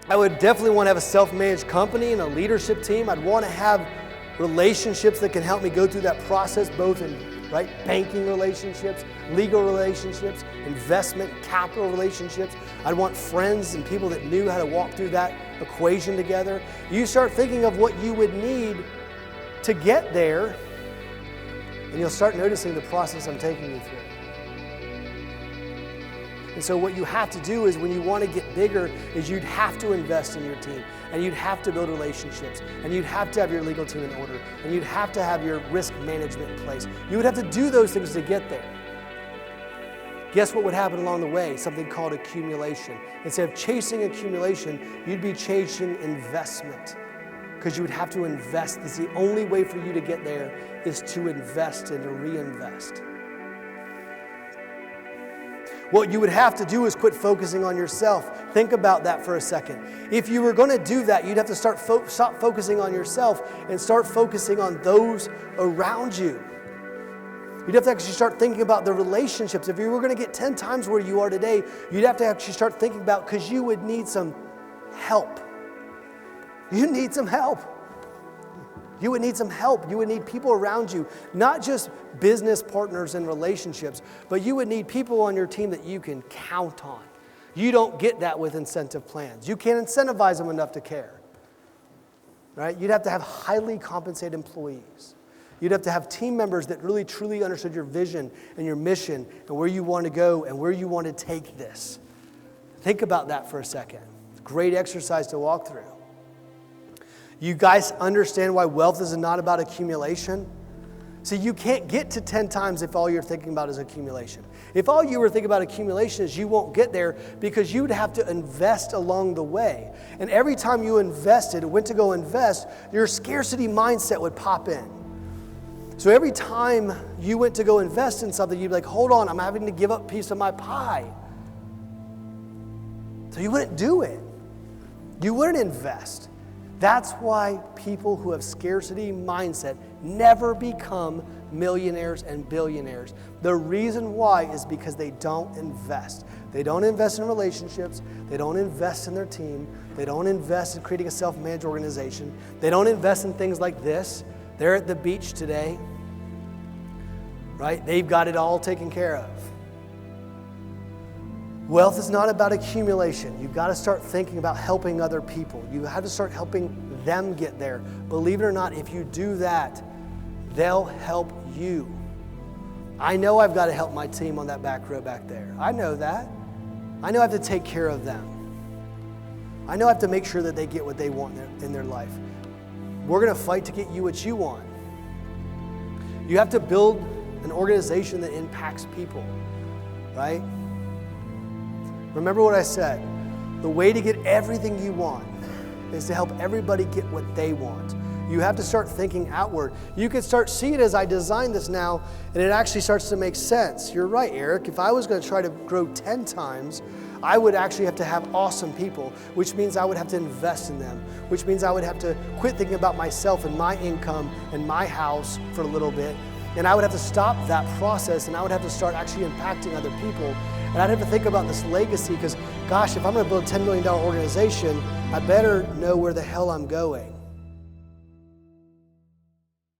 I would definitely want to have a self-managed company and a leadership team. I'd want to have relationships that can help me go through that process, both in banking relationships, legal relationships, investment, capital relationships. I'd want friends and people that knew how to walk through that equation together. You start thinking of what you would need to get there, and you'll start noticing the process I'm taking you through. And so what you have to do is, when you want to get bigger, is you'd have to invest in your team, and you'd have to build relationships, and you'd have to have your legal team in order, and you'd have to have your risk management in place. You would have to do those things to get there. Guess what would happen along the way? Something called accumulation. Instead of chasing accumulation, you'd be chasing investment, because you would have to invest. It's the only way for you to get there is to invest and to reinvest. What you would have to do is quit focusing on yourself. Think about that for a second. If you were going to do that, you'd have to stop focusing on yourself and start focusing on those around you. You'd have to actually start thinking about the relationships. If you were going to get 10 times where you are today, you'd have to actually start thinking about, because you would need some help. You need some help. You would need some help. You would need people around you, not just business partners and relationships, but you would need people on your team that you can count on. You don't get that with incentive plans. You can't incentivize them enough to care, right? You'd have to have highly compensated employees. You'd have to have team members that really, truly understood your vision and your mission and where you want to go and where you want to take this. Think about that for a second. Great exercise to walk through. You guys understand why wealth is not about accumulation? See, you can't get to 10 times if all you're thinking about is accumulation. If all you were thinking about accumulation is, you won't get there, because you would have to invest along the way. And every time you invested, went to go invest, your scarcity mindset would pop in. So every time you went to go invest in something, you'd be like, hold on, I'm having to give up a piece of my pie. So you wouldn't do it. You wouldn't invest. That's why people who have scarcity mindset never become millionaires and billionaires. The reason why is because they don't invest. They don't invest in relationships. They don't invest in their team. They don't invest in creating a self-managed organization. They don't invest in things like this. They're at the beach today, right? They've got it all taken care of. Wealth is not about accumulation. You've got to start thinking about helping other people. You have to start helping them get there. Believe it or not, if you do that, they'll help you. I know I've got to help my team on that back row back there. I know that. I know I have to take care of them. I know I have to make sure that they get what they want in their life. We're going to fight to get you what you want. You have to build an organization that impacts people, right? Remember what I said. The way to get everything you want is to help everybody get what they want. You have to start thinking outward. You can start seeing it as I design this now, and it actually starts to make sense. You're right, Eric. If I was going to try to grow 10 times, I would actually have to have awesome people, which means I would have to invest in them, which means I would have to quit thinking about myself and my income and my house for a little bit. And I would have to stop that process, and I would have to start actually impacting other people. And I'd have to think about this legacy, because, gosh, if I'm going to build a $10 million organization, I better know where the hell I'm going.